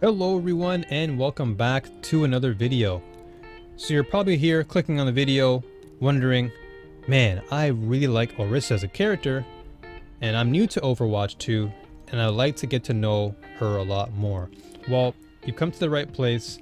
Hello everyone and welcome back to another video. So you're probably here clicking on the video wondering, man, I really like Orisa as a character and I'm new to Overwatch 2 and I'd like to get to know her a lot more. Well, you've come to the right place.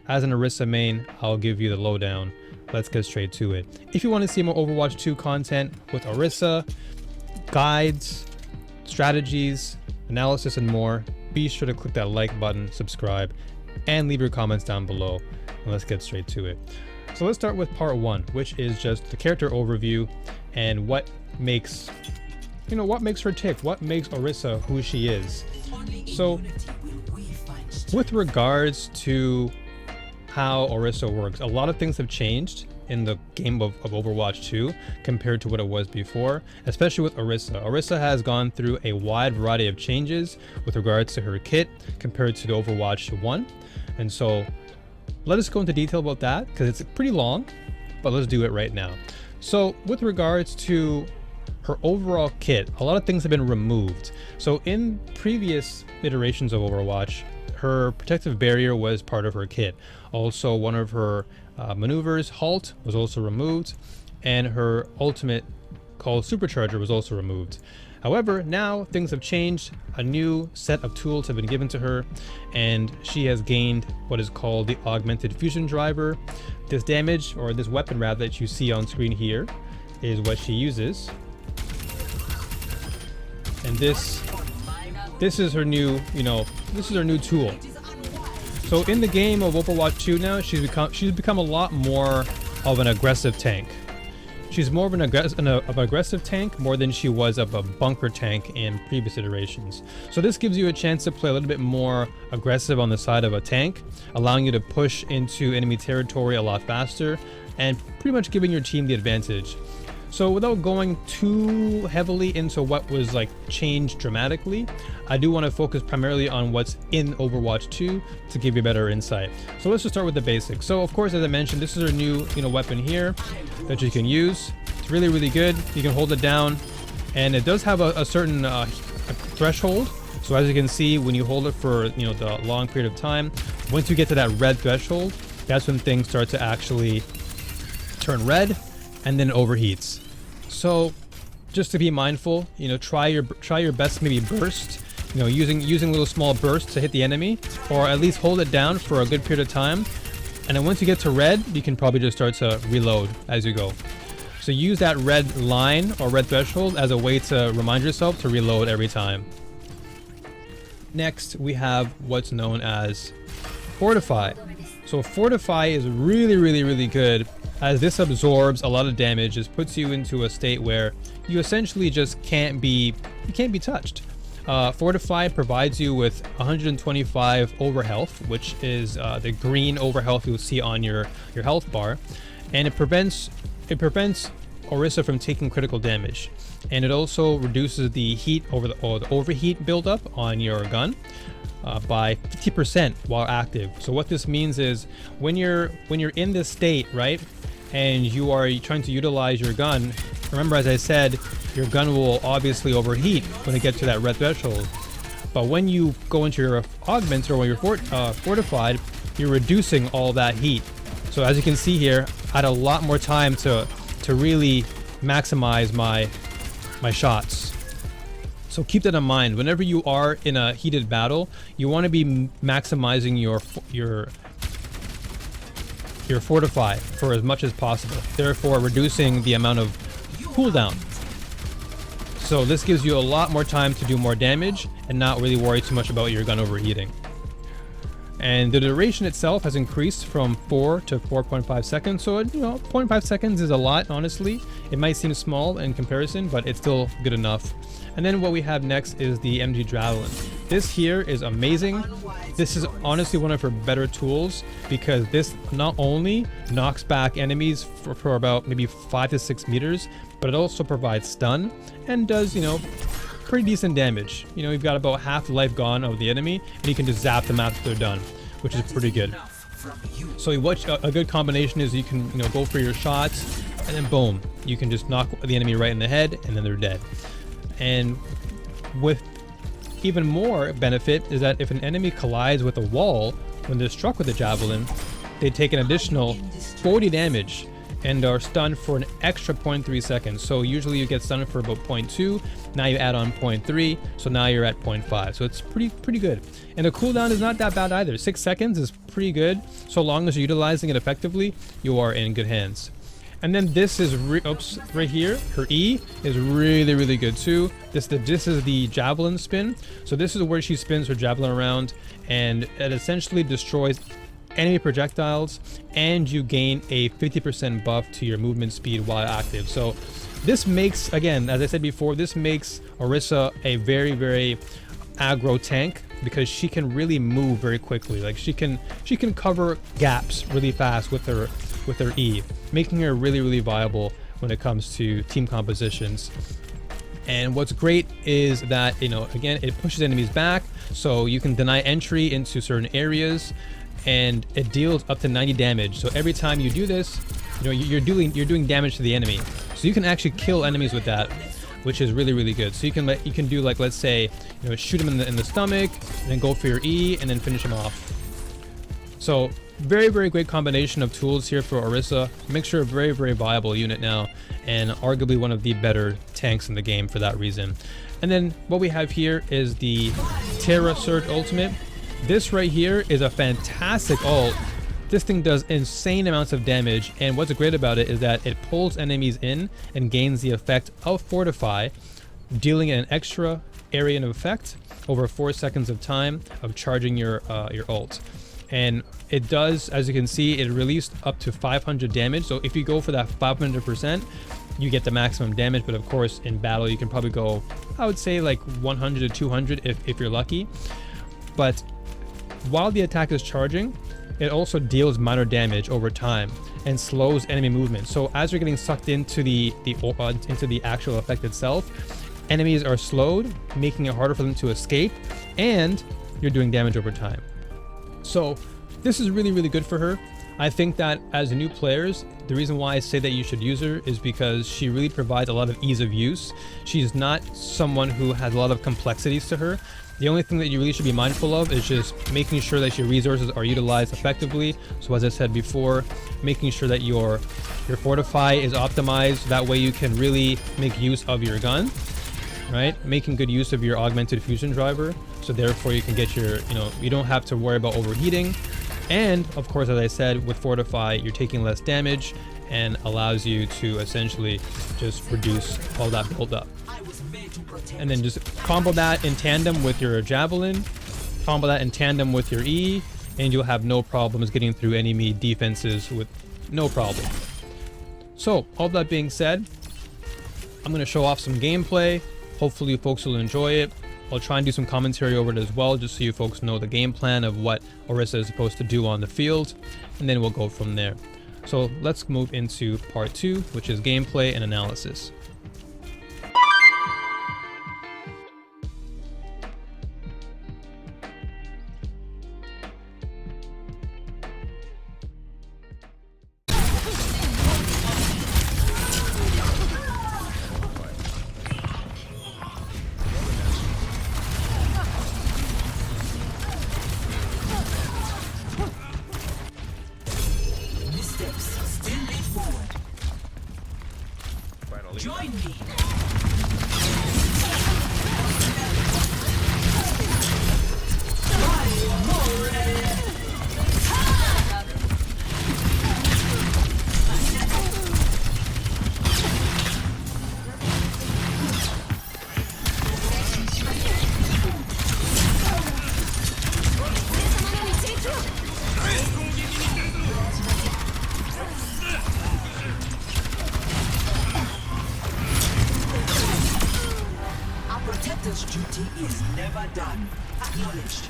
As an Orisa main, I'll give you the lowdown. Let's get straight to it. If you want to see more Overwatch 2 content with Orisa, guides, strategies, analysis and more, be sure to click that like button, subscribe, and leave your comments down below. And let's get straight to it. So let's start with part one, which is just the character overview and what makes her tick, what makes Orisa who she is. So with regards to how Orisa works, a lot of things have changed in the game of Overwatch 2 compared to what it was before, especially with Orisa. Orisa has gone through a wide variety of changes with regards to her kit compared to the Overwatch 1. And so let us go into detail about that because it's pretty long, but let's do it right now. So with regards to her overall kit, a lot of things have been removed. So in previous iterations of Overwatch, her protective barrier was part of her kit. Also, one of her maneuvers, Halt, was also removed, and her ultimate called Supercharger was also removed. However, now things have changed. A new set of tools have been given to her, and she has gained what is called the Augmented Fusion Driver. This damage, or this weapon rather, that you see on screen here is what she uses. And this is her new, this is her new tool. So in the game of Overwatch 2 now, she's become a lot more of an aggressive tank. She's more of an aggressive tank more than she was of a bunker tank in previous iterations. So this gives you a chance to play a little bit more aggressive on the side of a tank, allowing you to push into enemy territory a lot faster and pretty much giving your team the advantage. So without going too heavily into what was changed dramatically, I do want to focus primarily on what's in Overwatch 2 to give you better insight. So let's just start with the basics. So of course, as I mentioned, this is her new weapon here that you can use. It's really, really good. You can hold it down and it does have a certain threshold. So as you can see, when you hold it for the long period of time, once you get to that red threshold, that's when things start to actually turn red and then it overheats. So just to be mindful, try your best, maybe burst, using little small bursts to hit the enemy, or at least hold it down for a good period of time. And then once you get to red, you can probably just start to reload as you go. So use that red line or red threshold as a way to remind yourself to reload every time. Next, we have what's known as Fortify. So Fortify is really, really, really good, as this absorbs a lot of damage. This puts you into a state where you essentially just can't be touched. Fortify provides you with 125 over health, which is the green over health you'll see on your health bar, and it prevents Orisa from taking critical damage, and it also reduces the heat or the overheat buildup on your gun by 50% while active. So what this means is when you're in this state, right, and you are trying to utilize your gun, remember, as I said, your gun will obviously overheat when it gets to that red threshold. But when you go into your augment, or when you're fortified, you're reducing all that heat. So as you can see here, I had a lot more time to really maximize my shots. So keep that in mind. Whenever you are in a heated battle, you want to be maximizing your Fortify for as much as possible, therefore reducing the amount of cooldown. So this gives you a lot more time to do more damage and not really worry too much about your gun overheating. And the duration itself has increased from 4 to 4.5 seconds. So 0.5 seconds is a lot, honestly. It might seem small in comparison, but it's still good enough. And then what we have next is the MG Javelin. This here is amazing. This is honestly one of her better tools because this not only knocks back enemies for about maybe 5 to 6 meters, but it also provides stun and does, pretty decent damage. You've got about half the life gone of the enemy and you can just zap them after they're done, which is pretty good. So what a good combination is, you can go for your shots and then boom, you can just knock the enemy right in the head and then they're dead. And with even more benefit is that if an enemy collides with a wall when they're struck with a javelin, they take an additional 40 damage and are stunned for an extra 0.3 seconds. So usually you get stunned for about 0.2. Now you add on 0.3, so now you're at 0.5. So it's pretty good. And the cooldown is not that bad either. 6 seconds is pretty good. So long as you're utilizing it effectively, you are in good hands. And then this is right here, her E is really good too. This is the Javelin Spin. So this is where she spins her javelin around, and it essentially destroys enemy projectiles, and you gain a 50% buff to your movement speed while active. So this makes, again, as I said before, this makes Orisa a very aggro tank, because she can really move very quickly. Like she can cover gaps really fast with her E, making her really viable when it comes to team compositions. And what's great is that, you know, again, it pushes enemies back, so you can deny entry into certain areas, and it deals up to 90 damage. So every time you do this, you know, you're doing damage to the enemy. So you can actually kill enemies with that, which is really good. So you can do, like, let's say, you know, shoot him in the stomach, and then go for your E, and then finish him off. So very great combination of tools here for Orisa. Makes her a very viable unit now, and arguably one of the better tanks in the game for that reason. And then what we have here is the Terra Surge ultimate. This right here is a fantastic ult. This thing does insane amounts of damage, and what's great about it is that it pulls enemies in and gains the effect of Fortify, dealing an extra area of effect over 4 seconds of time of charging your ult. And it does, as you can see, it released up to 500 damage. So if you go for that 500%, you get the maximum damage. But of course, in battle, you can probably go, I would say, like 100 to 200 if you're lucky. But while the attack is charging, it also deals minor damage over time and slows enemy movement. So as you're getting sucked into the actual effect itself, enemies are slowed, making it harder for them to escape, and you're doing damage over time. So this is really good for her. I think that as new players, the reason why I say that you should use her is because she really provides a lot of ease of use. She's not someone who has a lot of complexities to her. The only thing that you really should be mindful of is just making sure that your resources are utilized effectively. So as I said before, making sure that your Fortify is optimized. That way you can really make use of your gun, right? Making good use of your augmented fusion driver. So therefore you can get your, you know, you don't have to worry about overheating. And of course, as I said, with Fortify, you're taking less damage and allows you to essentially just reduce all that build-up. And then just combo that in tandem with your Javelin, combo that in tandem with your E, and you'll have no problems getting through enemy defenses with no problem. So, all that being said, I'm going to show off some gameplay. Hopefully you folks will enjoy it. I'll try and do some commentary over it as well, just so you folks know the game plan of what Orisa is supposed to do on the field, and then we'll go from there. So let's move into part 2, which is gameplay and analysis. Join me. Protector's duty is never done. Acknowledged.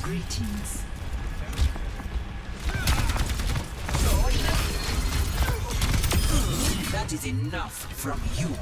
Greetings. That is enough from you.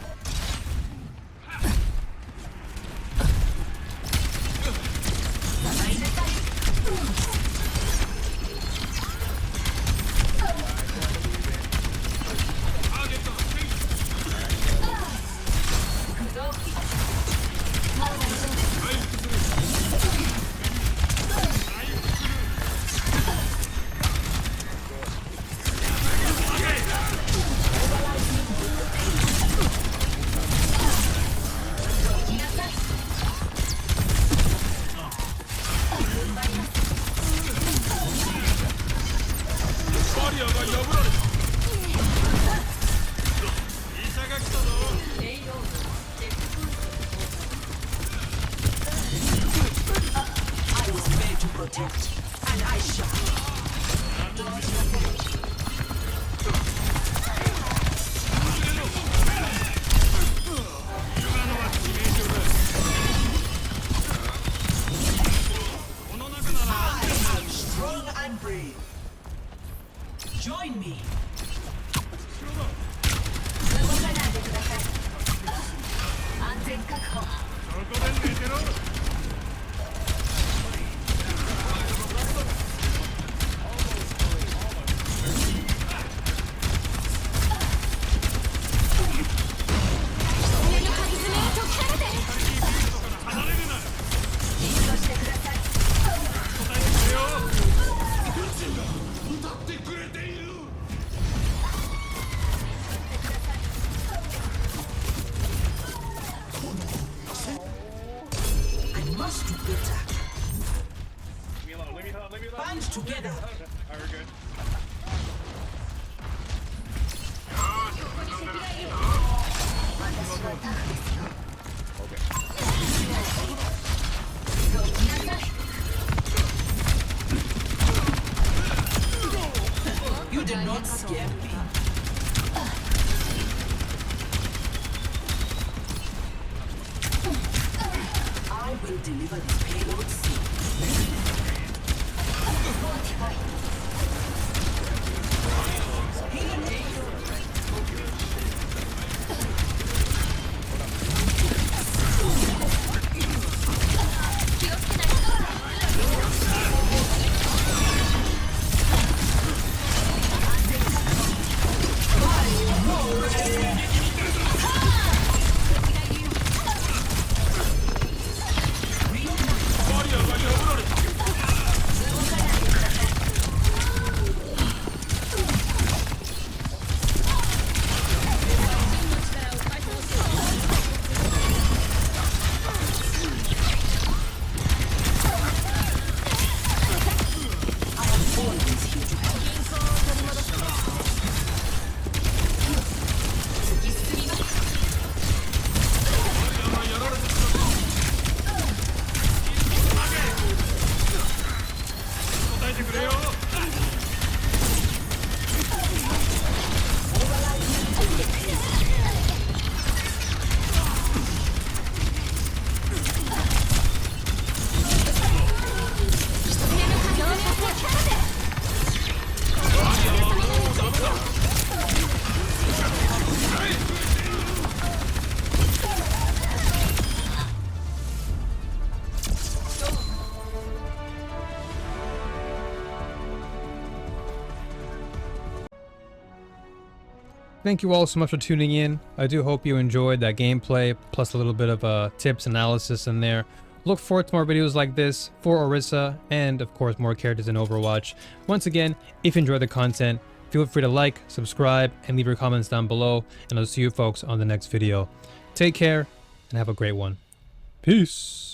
to protect, and I shall. I am strong and brave. Join me. I must do better. Band together. You did not scare me. I will deliver this payload soon. Fortify. Thank you all so much for tuning in. I do hope you enjoyed that gameplay, plus a little bit of tips analysis in there. Look forward to more videos like this for Orisa, and of course more characters in Overwatch. Once again, if you enjoyed the content, feel free to like, subscribe, and leave your comments down below, and I'll see you folks on the next video. Take care, and have a great one. Peace!